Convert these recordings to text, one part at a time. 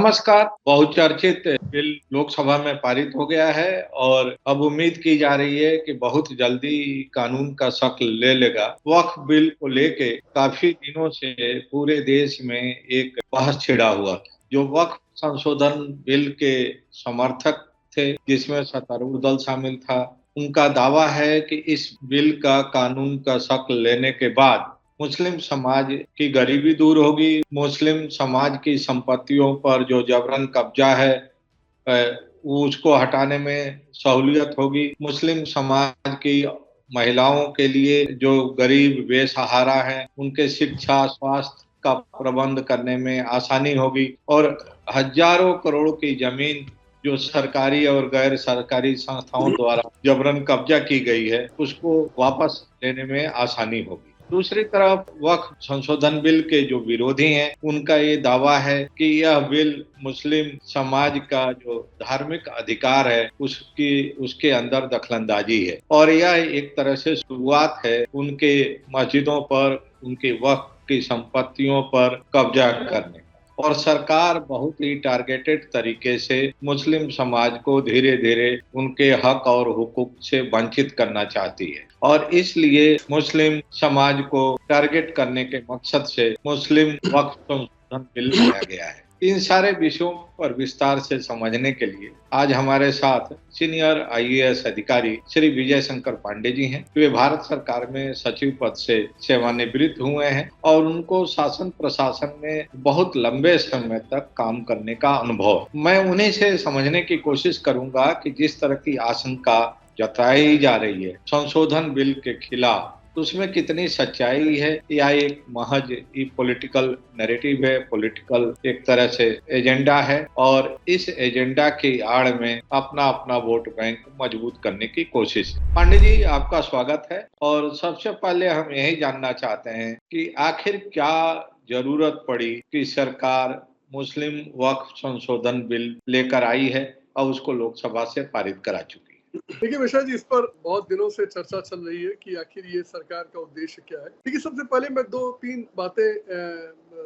नमस्कार। बहुचर्चित बिल लोकसभा में पारित हो गया है और अब उम्मीद की जा रही है कि बहुत जल्दी कानून का शक्ल ले लेगा। वक्फ बिल को लेके काफी दिनों से पूरे देश में एक बहस छिड़ा हुआ था। जो वक्फ संशोधन बिल के समर्थक थे, जिसमें सत्तारूढ़ दल शामिल था, उनका दावा है कि इस बिल का कानून का शक्ल लेने के बाद मुस्लिम समाज की गरीबी दूर होगी, मुस्लिम समाज की संपत्तियों पर जो जबरन कब्जा है वो उसको हटाने में सहूलियत होगी। मुस्लिम समाज की महिलाओं के लिए जो गरीब बेसहारा हैं, उनके शिक्षा, स्वास्थ्य का प्रबंध करने में आसानी होगी और हजारों करोड़ की जमीन जो सरकारी और गैर सरकारी संस्थाओं द्वारा जबरन कब्जा की गई है, उसको वापस लेने में आसानी होगी। दूसरी तरफ वक्फ संशोधन बिल के जो विरोधी हैं, उनका ये दावा है कि यह बिल मुस्लिम समाज का जो धार्मिक अधिकार है उसके अंदर दखलंदाजी है और यह एक तरह से शुरुआत है उनके मस्जिदों पर, उनके वक्फ की संपत्तियों पर कब्जा करने और सरकार बहुत ही टारगेटेड तरीके से मुस्लिम समाज को धीरे धीरे उनके हक और हुकूक से वंचित करना चाहती है और इसलिए मुस्लिम समाज को टारगेट करने के मकसद से मुस्लिम वक्फ संशोधन बिल लाया गया है। इन सारे विषयों पर विस्तार से समझने के लिए आज हमारे साथ सीनियर आईएएस अधिकारी श्री विजय शंकर पांडे जी हैं। वे भारत सरकार में सचिव पद से सेवानिवृत्त हुए हैं और उनको शासन प्रशासन में बहुत लंबे समय तक काम करने का अनुभव। मैं उन्हीं से समझने की कोशिश करूंगा कि जिस तरह की आशंका जताई जा रही है संशोधन बिल के खिलाफ, तो उसमें कितनी सच्चाई है या एक महज पॉलिटिकल नैरेटिव है, पॉलिटिकल एक तरह से एजेंडा है और इस एजेंडा की आड़ में अपना अपना वोट बैंक मजबूत करने की कोशिश। पांडे जी, आपका स्वागत है और सबसे पहले हम यही जानना चाहते हैं कि आखिर क्या जरूरत पड़ी कि सरकार मुस्लिम वक्फ संशोधन बिल लेकर आई है और उसको लोकसभा से पारित करा चुकी है। देखिए विशा जी, इस पर बहुत दिनों से चर्चा चल रही है कि आखिर ये सरकार का उद्देश्य क्या है। देखिए, सबसे पहले मैं 2-3 बातें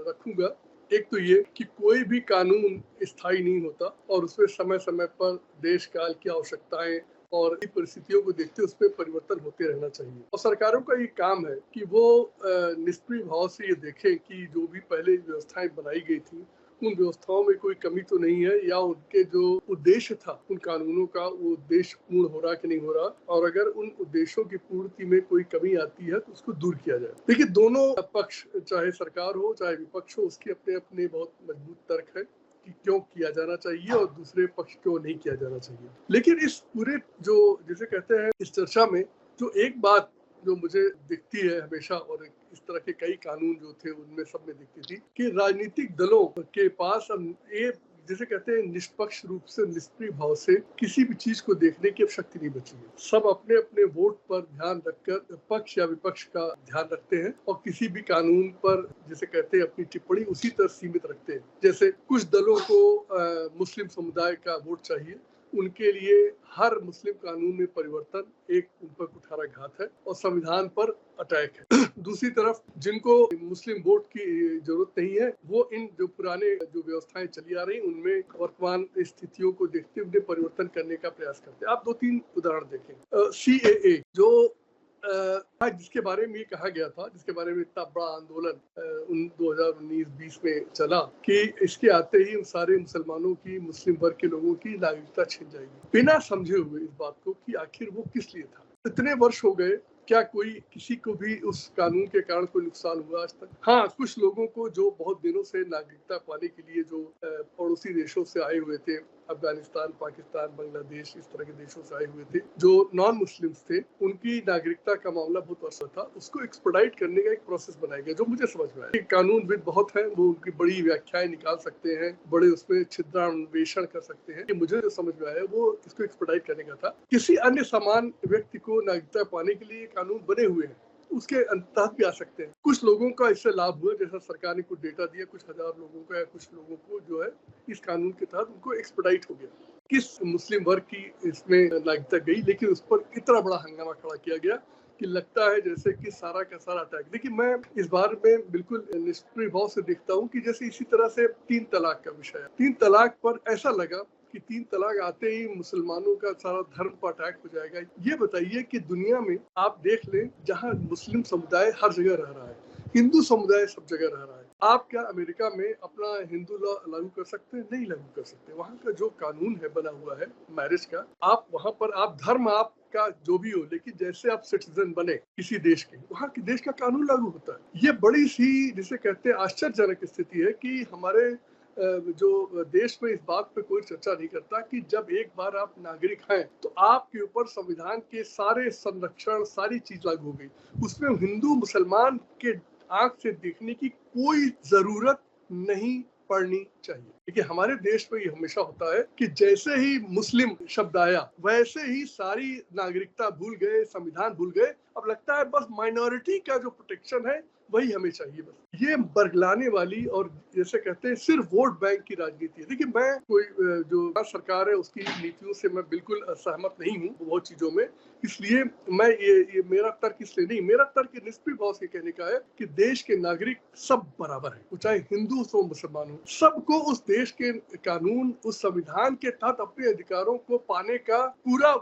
रखूंगा। एक तो ये कि कोई भी कानून स्थायी नहीं होता और उसमें समय समय पर देश काल की आवश्यकताएं और परिस्थितियों को देखते उसमें परिवर्तन होते रहना चाहिए और सरकारों का ये काम है कि वो निष्क्रिय भाव से ये देखें कि जो भी पहले व्यवस्थाएं बनाई गई थी उन व्यवस्थाओं में कोई कमी तो नहीं है या उनके जो उद्देश्य था उन कानूनों का वो उद्देश्य पूर्ण हो रहा कि नहीं हो रहा, और अगर उन उद्देश्यों की पूर्ति में कोई कमी आती है तो उसको दूर किया जाए। देखिए, दोनों पक्ष, चाहे सरकार हो चाहे विपक्ष हो, उसके अपने अपने बहुत मजबूत तर्क है कि क्यों किया जाना चाहिए और दूसरे पक्ष क्यों नहीं किया जाना चाहिए। लेकिन इस पूरे जो जिसे कहते हैं इस चर्चा में जो एक बात जो मुझे दिखती है हमेशा, और इस तरह के कई कानून जो थे उनमें सब में दिखती थी कि राजनीतिक दलों के पास अब ये जिसे कहते हैं निष्पक्ष रूप से, निष्क्रिय भाव से किसी भी चीज को देखने की अब शक्ति नहीं बची है। सब अपने अपने वोट पर ध्यान रखकर पक्ष या विपक्ष का ध्यान रखते हैं और किसी भी कानून पर जिसे कहते हैं अपनी टिप्पणी उसी तरह सीमित रखते हैं। जैसे कुछ दलों को मुस्लिम समुदाय का वोट चाहिए, उनके लिए हर मुस्लिम कानून में परिवर्तन एक उन पर कुठाराघात है और संविधान पर अटैक है। दूसरी तरफ जिनको मुस्लिम वोट की जरूरत नहीं है, वो इन जो पुराने जो व्यवस्थाएं चली आ रही उनमें वर्तमान स्थितियों को देखते हुए परिवर्तन करने का प्रयास करते हैं। आप 2-3 उदाहरण देखें। CAA जो जिसके बारे में ये कहा गया था, जिसके बारे में इतना बड़ा आंदोलन 2019-20 में चला कि इसके आते ही उन सारे मुसलमानों की, मुस्लिम वर्ग के लोगों की नागरिकता छिन जाएगी, बिना समझे हुए इस बात को कि आखिर वो किस लिए था। इतने वर्ष हो गए, क्या कोई किसी को भी उस कानून के कारण कोई नुकसान हुआ आज तक? हाँ, कुछ लोगों को जो बहुत दिनों से नागरिकता पाने के लिए जो पड़ोसी देशों से आए हुए थे, अफगानिस्तान, पाकिस्तान, बांग्लादेश, इस तरह के देशों से आए हुए थे, जो नॉन मुस्लिम्स थे, उनकी नागरिकता का मामला बहुत वर्षा था, उसको एक्सपेडाइट करने का एक प्रोसेस बनाया गया जो मुझे समझ में आया। कानूनविद बहुत है, वो उनकी बड़ी व्याख्याएं निकाल सकते हैं, बड़े उसमें छिद्रान्वेषण कर सकते हैं। मुझे जो समझ में आया वो इसको एक्सपेडाइट करने का था। किसी अन्य समान व्यक्ति को नागरिकता पाने के लिए कानून बने हुए हैं, उसके तहत भी आ सकते हैं। कुछ लोगों का इससे लाभ हुआ, जैसा सरकार ने कुछ डेटा दिया, कुछ हजार लोगों का या कुछ लोगों को जो है इस कानून के तहत उनको एक्सपेडाइट हो गया। किस मुस्लिम वर्ग की इसमें नागरिकता गई, लेकिन उस पर इतना बड़ा हंगामा खड़ा किया गया कि लगता है जैसे कि सारा का सारा अटैक। देखिए, मैं इस बार में बिल्कुल निष्क्रिय भाव से देखता हूँ कि जैसे इसी तरह से 3 तलाक का विषय है। 3 तलाक पर ऐसा लगा कि 3 तलाक आते ही मुसलमानों का सारा धर्म पर अटैक हो जाएगा। ये बताइए कि दुनिया में आप देख लें, जहाँ मुस्लिम समुदाय हर जगह रह रहा है, हिंदू समुदाय सब जगह रह रहा है, आप क्या अमेरिका में अपना हिंदू लॉ लागू कर सकते हैं? नहीं लागू कर सकते। वहाँ का जो कानून है बना हुआ है मैरिज का, आप वहाँ पर आप धर्म आपका जो भी हो, लेकिन जैसे आप सिटीजन बने किसी देश के, वहाँ के देश का कानून लागू होता है। ये बड़ी सी, जिसे कहते हैं, आश्चर्यजनक स्थिति है कि हमारे जो देश में इस बात पे कोई चर्चा नहीं करता कि जब एक बार आप नागरिक हैं तो आपके ऊपर संविधान के सारे संरक्षण, सारी चीज लागू हो गई। उसमें हिंदू मुसलमान के आंख से देखने की कोई जरूरत नहीं पड़नी चाहिए। देखिए, हमारे देश में ये हमेशा होता है कि जैसे ही मुस्लिम शब्द आया वैसे ही सारी नागरिकता भूल गए, संविधान भूल गए। अब लगता है बस माइनॉरिटी का जो प्रोटेक्शन है वही हमें चाहिए। बस ये बरगलाने वाली और जैसे कहते हैं सिर्फ वोट बैंक की राजनीति है। देखिए, मैं कोई जो सरकार है उसकी नीतियों से मैं बिल्कुल असहमत नहीं हूँ बहुत चीजों में, इसलिए मैं ये मेरा तर्क इसलिए नहीं, मेरा तर्क निष्क्रिय भाव से कहने का है कि देश के नागरिक सब बराबर है, वो चाहे हिंदू हो मुसलमान हो, सबको उस देश के कानून, उस संविधान के तहत अपने अधिकारों को पाने का पूरा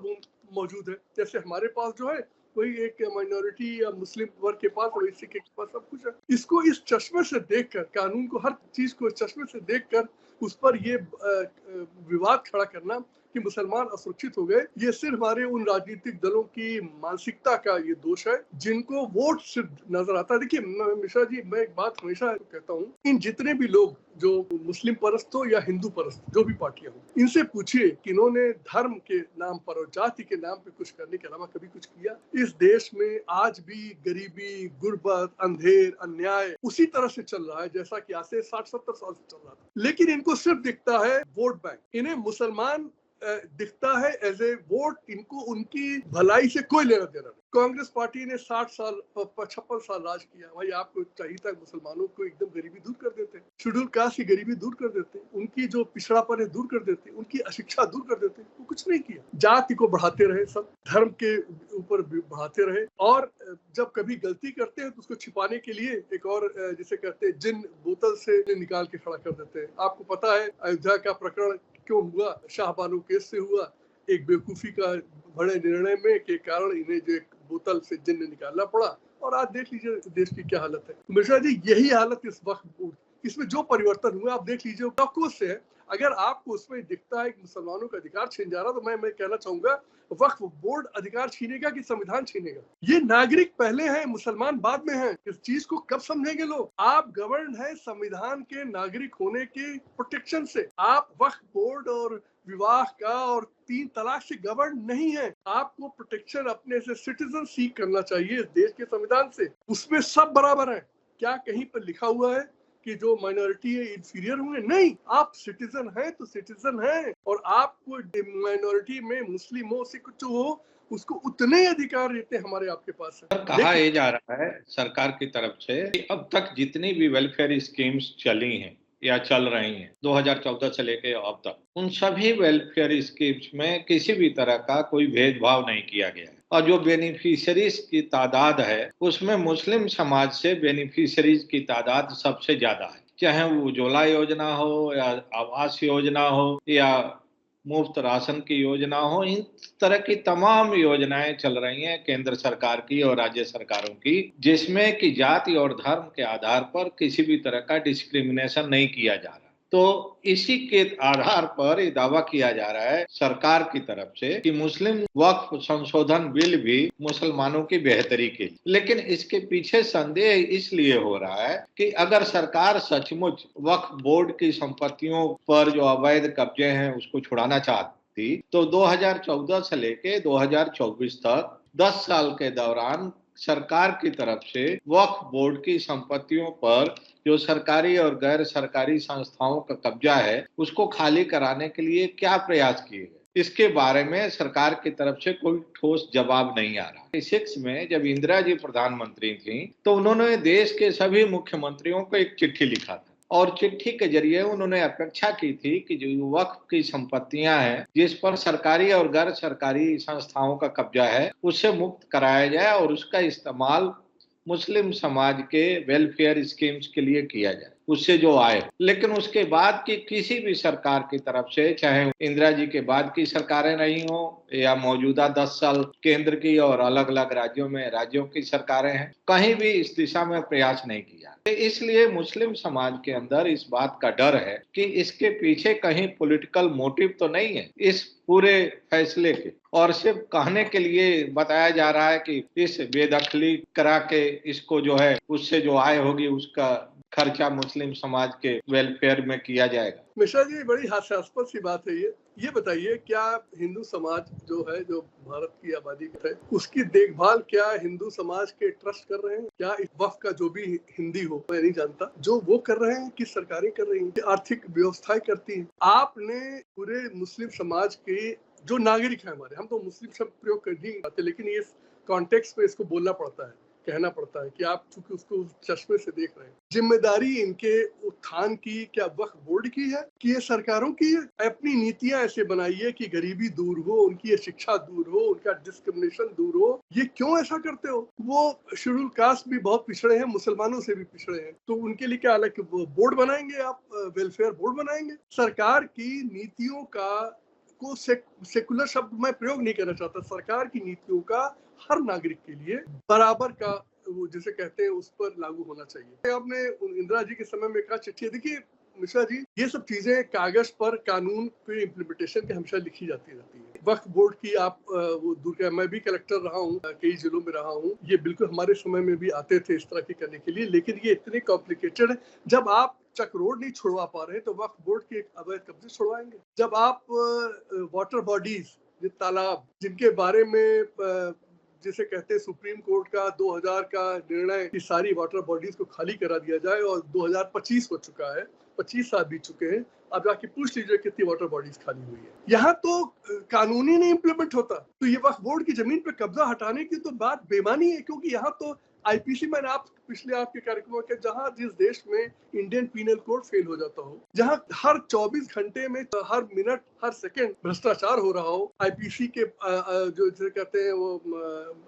मौजूद है। जैसे हमारे पास जो है वही एक माइनॉरिटी या मुस्लिम वर्ग के पास, वही सिख के पास सब कुछ है। इसको इस चश्मे से देखकर, कानून को, हर चीज को इस चश्मे से देखकर उस पर ये विवाद खड़ा करना कि मुसलमान असुरक्षित हो गए, ये सिर्फ हमारे उन राजनीतिक दलों की मानसिकता का ये दोष है जिनको वोट सिर्फ नजर आता है। देखिए मिश्रा जी, मैं एक बात हमेशा कहता हूँ, इन जितने भी लोग जो मुस्लिम परस्त हो या हिंदू परस्त, जो भी पार्टियां हो, इनसे पूछिए कि इन्होंने धर्म के नाम पर और जाति के नाम पर कुछ करने के अलावा कभी कुछ किया? इस देश में आज भी गरीबी, गुर्बत, अंधेर, अन्याय उसी तरह से चल रहा है जैसा कि आज से 60-70 साल से चल रहा था। लेकिन इनको सिर्फ दिखता है वोट बैंक, इन्हें मुसलमान दिखता है एज ए वोट, इनको उनकी भलाई से कोई लेना देना नहीं। कांग्रेस पार्टी ने 60 साल 56 साल राज किया, भाई आपको चाहिए था मुसलमानों को एकदम गरीबी दूर कर देते, शेड्यूल कास्ट की गरीबी दूर कर देते, उनकी जो पिछड़ापन है दूर कर देते, उनकी अशिक्षा दूर कर देते। वो कुछ नहीं किया, जाति को बढ़ाते रहे, सब धर्म के ऊपर बढ़ाते रहे, और जब कभी गलती करते हैं तो उसको छिपाने के लिए एक और जिसे कहते हैं जिन बोतल से निकाल के खड़ा कर देते हैं। आपको पता है अयोध्या का प्रकरण क्यों हुआ? शाहबानो केस से हुआ, एक बेवकूफी का बड़े निर्णय में के कारण इन्हें जो एक बोतल से जिन्न निकालना पड़ा, और आज देख लीजिए देश की क्या हालत है। मिश्रा जी, यही हालत इस वक्त, इसमें जो परिवर्तन हुआ आप देख लीजिए, डॉक्यूमेंट से है। अगर आपको उसमें दिखता है कि मुसलमानों का अधिकार छीन जा रहा, तो मैं कहना चाहूंगा वक्फ बोर्ड अधिकार छीनेगा कि संविधान छीनेगा? ये नागरिक पहले हैं, मुसलमान बाद में हैं। इस चीज को कब समझेंगे लोग? आप गवर्न है संविधान के नागरिक होने के प्रोटेक्शन से। आप वक्फ बोर्ड और विवाह का और 3 तलाक से गवर्न नहीं है। आपको प्रोटेक्शन अपने से सिटीजन सीख करना चाहिए इस देश के संविधान से, उसमें सब बराबर है। क्या कहीं पर लिखा हुआ है कि जो माइनॉरिटी है इंफीरियर होंगे? नहीं, आप सिटीजन हैं तो सिटीजन हैं, और आपको माइनॉरिटी में मुस्लिम हो, सिख हो, उसको उतने अधिकार रहते हमारे आपके पास है। कहा यह जा रहा है सरकार की तरफ से कि अब तक जितनी भी वेलफेयर स्कीम्स चली हैं या चल रही हैं 2014 से लेके अब तक, उन सभी वेलफेयर स्कीम्स में किसी भी तरह का कोई भेदभाव नहीं किया गया है, और जो बेनिफिशियरीज की तादाद है उसमें मुस्लिम समाज से बेनिफिशियरीज की तादाद सबसे ज्यादा है। चाहे वो उज्ज्वला योजना हो या आवास योजना हो या मुफ्त राशन की योजना हो, इन तरह की तमाम योजनाएं चल रही हैं केंद्र सरकार की और राज्य सरकारों की, जिसमें कि जाति और धर्म के आधार पर किसी भी तरह का डिस्क्रिमिनेशन नहीं किया जा रहा। तो इसी के आधार पर ये दावा किया जा रहा है सरकार की तरफ से कि मुस्लिम वक्फ संशोधन बिल भी मुसलमानों की बेहतरी के लिए। लेकिन इसके पीछे संदेह इसलिए हो रहा है कि अगर सरकार सचमुच वक्फ बोर्ड की संपत्तियों पर जो अवैध कब्जे हैं उसको छुड़ाना चाहती, तो 2014 से लेके 2024 तक 10 साल के दौरान सरकार की तरफ से वक्फ बोर्ड की संपत्तियों पर जो सरकारी और गैर सरकारी संस्थाओं का कब्जा है उसको खाली कराने के लिए क्या प्रयास किए गए, इसके बारे में सरकार की तरफ से कोई ठोस जवाब नहीं आ रहा। 6 में जब इंदिरा जी प्रधानमंत्री थी तो उन्होंने देश के सभी मुख्यमंत्रियों को एक चिट्ठी लिखा था और चिट्ठी के जरिए उन्होंने अपेक्षा की थी कि जो वक्फ की संपत्तियां हैं, जिस पर सरकारी और गैर सरकारी संस्थाओं का कब्जा है, उससे मुक्त कराया जाए और उसका इस्तेमाल मुस्लिम समाज के वेलफेयर स्कीम्स के लिए किया जाए, उससे जो आए। लेकिन उसके बाद की किसी भी सरकार की तरफ से, चाहे इंदिरा जी के बाद की सरकारें रही हो या मौजूदा 10 साल केंद्र की और अलग अलग राज्यों की सरकारें हैं, कहीं भी इस दिशा में प्रयास नहीं किया। इसलिए मुस्लिम समाज के अंदर इस बात का डर है कि इसके पीछे कहीं पॉलिटिकल मोटिव तो नहीं है इस पूरे फैसले के, और सिर्फ कहने के लिए बताया जा रहा है कि इस बेदखली करा के इसको जो है उससे जो आय होगी उसका खर्चा मुस्लिम समाज के वेलफेयर में किया जाएगा। मिश्रा जी, बड़ी हास्यास्पद सी बात है ये बताइए, क्या हिंदू समाज जो है, जो भारत की आबादी है, उसकी देखभाल क्या हिंदू समाज के ट्रस्ट कर रहे हैं? क्या इस वक्त का जो भी हिंदी हो, मैं नहीं जानता, जो वो कर रहे हैं कि सरकारें कर रही हैं, आर्थिक व्यवस्थाएं करती हैं? आपने पूरे मुस्लिम समाज के जो नागरिक हैं हमारे, हम तो मुस्लिम शब्द प्रयोग कर नहीं पाते, लेकिन ये कॉन्टेक्स्ट में इसको बोलना पड़ता है, कहना पड़ता है कि आप चूंकि उसको उस चश्मे से देख रहे हैं। जिम्मेदारी इनके उत्थान की क्या वक्फ बोर्ड की है कि ये सरकारों की है? अपनी नीतियां ऐसे बनाइए कि गरीबी दूर हो, उनकी शिक्षा दूर हो, उनका डिस्क्रिमिनेशन दूर हो। ये क्यों ऐसा करते हो? वो शेड्यूल कास्ट भी बहुत पिछड़े हैं, मुसलमानों से भी पिछड़े हैं, तो उनके लिए क्या अलग बोर्ड बनाएंगे आप? वेलफेयर बोर्ड बनाएंगे? सरकार की नीतियों का को सेकुलर शब्द मैं प्रयोग नहीं करना चाहता, सरकार की नीतियों का हर नागरिक के लिए बराबर का, वो जिसे कहते हैं, उस पर लागू होना चाहिए। आपने इंदिरा जी के समय में कहा चिट्ठी, देखिए मिश्रा जी, ये सब चीजें कागज पर, कानून पे इम्प्लीमेंटेशन के हमेशा लिखी जाती रहती है। वक्फ बोर्ड की आप वो दूर का, मैं भी कलेक्टर रहा हूँ, कई जिलों में रहा हूँ, ये बिल्कुल हमारे समय में भी आते थे इस तरह की करने के लिए, लेकिन ये इतने कॉम्प्लिकेटेड है। जब आप चक रोड नहीं छुड़वा पा रहे तो वक्फ बोर्ड के अवैध कब्जे छुड़वाएंगे? जब आप वाटर बॉडीज, तालाब, जिनके बारे में जिसे कहते हैं सुप्रीम कोर्ट का 2000 का निर्णय कि सारी वाटर बॉडीज को खाली करा दिया जाए, और 2025 हो चुका है, 25 साल बीत चुके हैं, अब जाके पूछ लीजिए कितनी वाटर बॉडीज खाली हुई है। यहाँ तो कानूनी नहीं इम्प्लीमेंट होता, तो ये वक्फ बोर्ड की जमीन पे कब्जा हटाने की तो बात बेमानी है, क्योंकि यहाँ तो आईपीसी, मैंने आप पिछले आपके कार्यक्रमों के, जहां जिस देश में इंडियन पीनल कोड फेल हो जाता हो, जहां हर 24 घंटे में, हर मिनट, हर सेकंड भ्रष्टाचार हो रहा हो, आईपीसी के जो जिसे कहते हैं वो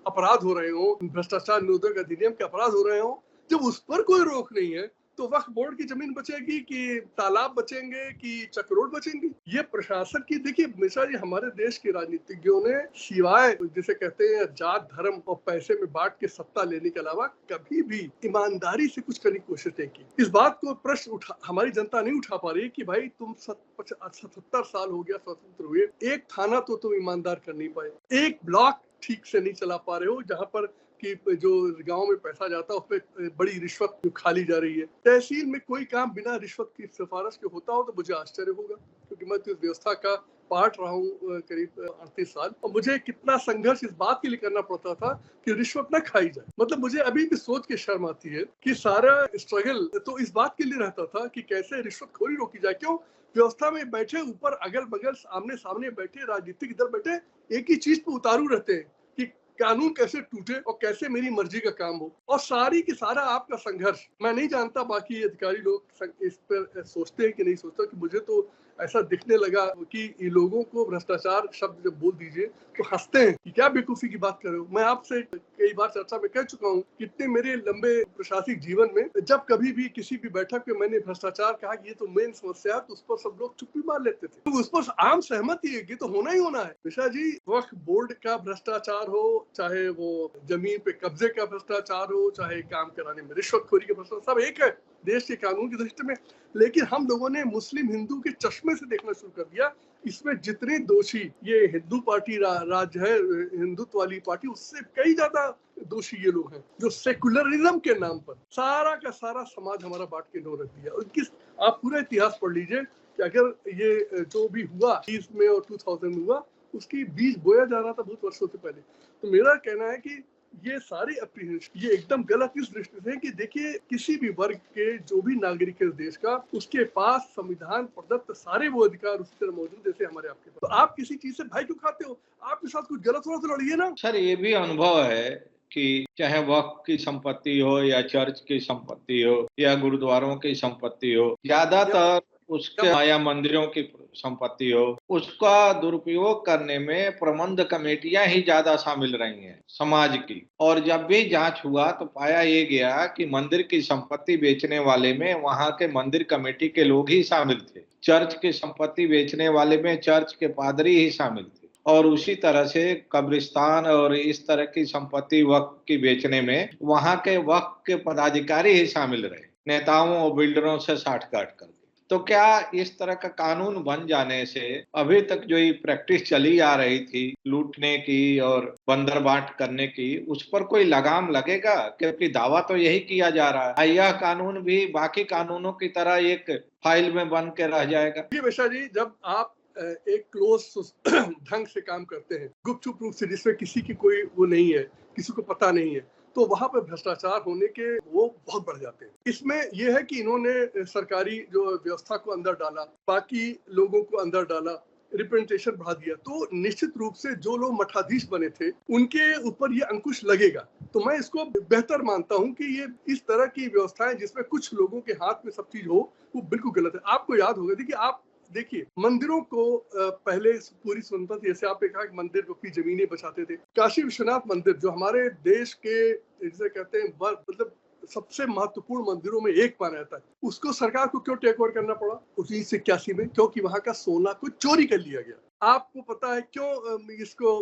अपराध हो रहे हो, भ्रष्टाचार निरोधक अधिनियम के अपराध हो रहे हो, जब उस पर कोई रोक नहीं है, तो वक्फ बोर्ड की जमीन बचेगी कि तालाब बचेंगे कि चक्रोड बचेंगी? ये प्रशासन की, देखिए मिश्रा जी, हमारे देश के राजनीतिज्ञों ने सिवाय जिसे कहते हैं जात, धर्म और पैसे में बांट के सत्ता लेने के अलावा कभी भी ईमानदारी से कुछ करने की कोशिश नहीं की। इस बात को प्रश्न हमारी जनता नहीं उठा पा रही कि भाई तुम 77 साल हो गया स्वतंत्र हुए, एक थाना तो तुम ईमानदार कर नहीं पाए, एक ब्लॉक ठीक से नहीं चला पा रहे हो, जहाँ पर कि जो गांव में पैसा जाता है उसपे बड़ी रिश्वत जो खा ली जा रही है। तहसील में कोई काम बिना रिश्वत की सिफारिश के होता हो तो मुझे आश्चर्य होगा, क्योंकि मैं तो इस व्यवस्था का पार्ट रहा हूँ करीब 38 साल, और मुझे कितना संघर्ष इस बात के लिए करना पड़ता था कि रिश्वत न खाई जाए। मतलब मुझे अभी भी सोच के शर्म आती है कि सारा स्ट्रगल तो इस बात के लिए रहता था कि कैसे रिश्वतखोरी रोकी जाए। क्यों? व्यवस्था में बैठे, ऊपर अगल बगल आमने सामने बैठे राजनीतिक दल बैठे, एक ही चीज पे उतारू रहते हैं कि कानून कैसे टूटे और कैसे मेरी मर्जी का काम हो, और सारी की सारा आपका संघर्ष। मैं नहीं जानता बाकी अधिकारी लोग इस पर सोचते हैं कि नहीं सोचते, कि मुझे तो ऐसा दिखने लगा कि ये लोगों को भ्रष्टाचार शब्द जब बोल दीजिए तो हंसते हैं कि क्या बेवकूफी की बात कर रहे हो। मैं आपसे कई बार चर्चा में कह चुका हूँ, कितने मेरे लंबे प्रशासनिक जीवन में जब कभी भी किसी भी बैठक में मैंने भ्रष्टाचार कहा कि ये तो मेन समस्या है, तो उस पर सब लोग चुप्पी मार लेते थे, तो उस पर आम सहमति है कि तो होना ही होना है। मिश्रा जी, वक्फ बोर्ड का भ्रष्टाचार हो, चाहे वो जमीन पे कब्जे का भ्रष्टाचार हो, चाहे काम कराने में रिश्वतखोरी का भ्रष्टाचार, सब एक है देश के कानून की दृष्टि में। लेकिन हम लोगों ने मुस्लिम हिंदू के चश्मे से देखना शुरू कर दिया। इसमें जितने दोषी, ये हिंदू पार्टी राज्य है, हिंदुत्व वाली पार्टी, उससे कई ज्यादा दोषी ये लोग हैं जो सेकुलरिज्म के नाम पर सारा का सारा समाज हमारा बांट के नो रख दिया। और आप पूरा इतिहास पढ़ लीजिए कि अगर ये जो भी हुआ 20 में और 2000 में हुआ, उसकी बीज बोया जा रहा था बहुत वर्षों से पहले। तो मेरा कहना है कि ये सारी अप्रीहेंशन ये एकदम गलत इस दृष्टि से कि देखिए, किसी भी वर्ग के जो भी नागरिक है देश का, उसके पास संविधान प्रदत्त सारे वो अधिकार उसी तरह मौजूद जैसे हमारे आपके पास। तो आप किसी चीज से भाई क्यों खाते हो? आपके साथ कुछ गलत हो तो लड़िए ना। सर, ये भी अनुभव है कि चाहे वक्फ की संपत्ति हो या चर्च की संपत्ति हो या गुरुद्वारों की संपत्ति हो, ज्यादातर उसके या मंदिरों की संपत्ति हो, उसका दुरुपयोग करने में प्रबंध कमेटियां ही ज्यादा शामिल रही हैं समाज की। और जब भी जांच हुआ तो पाया ये गया कि मंदिर की संपत्ति बेचने वाले में वहां के मंदिर कमेटी के लोग ही शामिल थे, चर्च की संपत्ति बेचने वाले में चर्च के पादरी ही शामिल थे, और उसी तरह से कब्रिस्तान और इस तरह की संपत्ति वक्फ की बेचने में वहां के वक्फ के पदाधिकारी ही शामिल रहे, नेताओं और बिल्डरों से साठगांठ करके। तो क्या इस तरह का कानून बन जाने से अभी तक जो ये प्रैक्टिस चली आ रही थी लूटने की और बंदर बांट करने की, उस पर कोई लगाम लगेगा? क्योंकि दावा तो यही किया जा रहा है, यह कानून भी बाकी कानूनों की तरह एक फाइल में बन के रह जाएगा। जी मिश्रा जी, जब आप एक क्लोज ढंग से काम करते हैं, गुपचुप रूप से, जिसमें किसी की कोई वो नहीं है, किसी को पता नहीं है, तो वहां पर भ्रष्टाचार होने के वो बहुत बढ़ जाते हैं। इसमें यह है कि इन्होंने सरकारी जो व्यवस्था को अंदर डाला, बाकी लोगों को अंदर डाला, रिप्रेजेंटेशन बढ़ा दिया, तो निश्चित रूप से जो लोग मठाधीश बने थे उनके ऊपर ये अंकुश लगेगा। तो मैं इसको बेहतर मानता हूं कि ये इस तरह की व्यवस्थाएं जिसमें कुछ लोगों के हाथ में सब चीज हो, वो बिल्कुल गलत है। आपको याद होगा कि आप देखिए, मंदिरों को पहले पूरी स्वतंत्रता थी, जैसे आपने कहा कि मंदिर को अपनी जमीनें बचाते थे। काशी विश्वनाथ मंदिर जो हमारे देश के जिसे कहते हैं मतलब सबसे महत्वपूर्ण मंदिरों में एक माना जाता है, उसको सरकार को क्यों टेक ओवर करना पड़ा 1981 में? क्योंकि वहां का सोना को चोरी कर लिया गया। आपको पता है क्यों इसको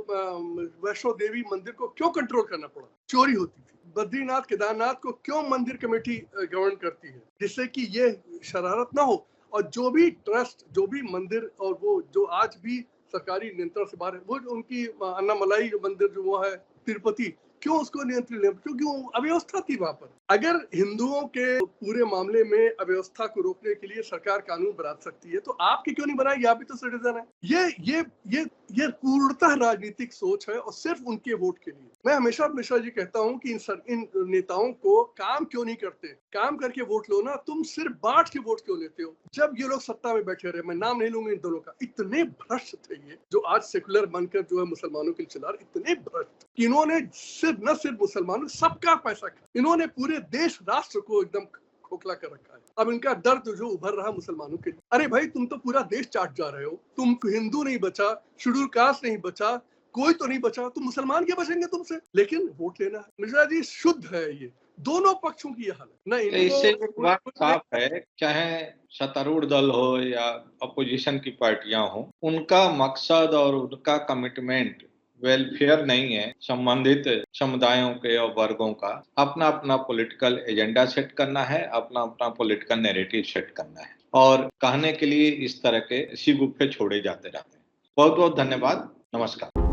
वैष्णो देवी मंदिर को क्यों कंट्रोल करना पड़ा? चोरी होती थी। बद्रीनाथ केदारनाथ को क्यों मंदिर कमेटी गवर्न करती है? जिससे कि ये शरारत ना हो। और जो भी ट्रस्ट, जो भी मंदिर, और वो जो आज भी सरकारी नियंत्रण से बाहर है, वो उनकी अन्नामलाई जो मंदिर जो वो है तिरुपति, क्यों उसको नियंत्रित नहीं? क्योंकि वो अव्यवस्था थी वहां पर। अगर हिंदुओं के पूरे मामले में अव्यवस्था को रोकने के लिए सरकार कानून बना सकती है, तो आपके क्यों नहीं बनाएगी? आप भी तो सिटीजन है। ये पूर्णतः राजनीतिक सोच है और सिर्फ उनके वोट के लिए। मैं हमेशा मिश्रा जी कहता हूं कि इन नेताओं को काम क्यों नहीं करते? काम करके वोट लो ना, तुम सिर्फ बांट के वोट क्यों लेते हो? जब ये लोग सत्ता में बैठे रहे, मैं नाम नहीं लूंगा इन दोनों का, इतने भ्रष्ट थे ये, जो आज सेकुलर बनकर जो है मुसलमानों के लिए चला रहे, इतने भ्रष्ट कि इन्होंने न सिर्फ मुसलमानों, सबका पैसा खा, इन्होंने पूरे देश राष्ट्र को एकदम खोखला कर रखा है। अब इनका दर्द जो उभर रहा मुसलमानों के लिए, अरे भाई तुम तो पूरा देश चाट जा रहे हो। तुम हिंदू नहीं बचा, शेड्यूल कास्ट नहीं बचा, कोई तो नहीं बचा, तुम मुसलमान क्या बचेंगे तुमसे? लेकिन वोट लेना है। मिश्रा जी, शुद्ध है ये, दोनों पक्षों की हालत न। इससे एक बात साफ है, चाहे सत्तारूढ़ दल हो या अपोजिशन की पार्टियां हो, उनका मकसद और उनका कमिटमेंट वेलफेयर नहीं है संबंधित समुदायों के और वर्गों का। अपना अपना पॉलिटिकल एजेंडा सेट करना है, अपना अपना पॉलिटिकल नैरेटिव सेट करना है, और कहने के लिए इस तरह के सी गुफ्फे छोड़े जाते रहते हैं। बहुत बहुत धन्यवाद। नमस्कार।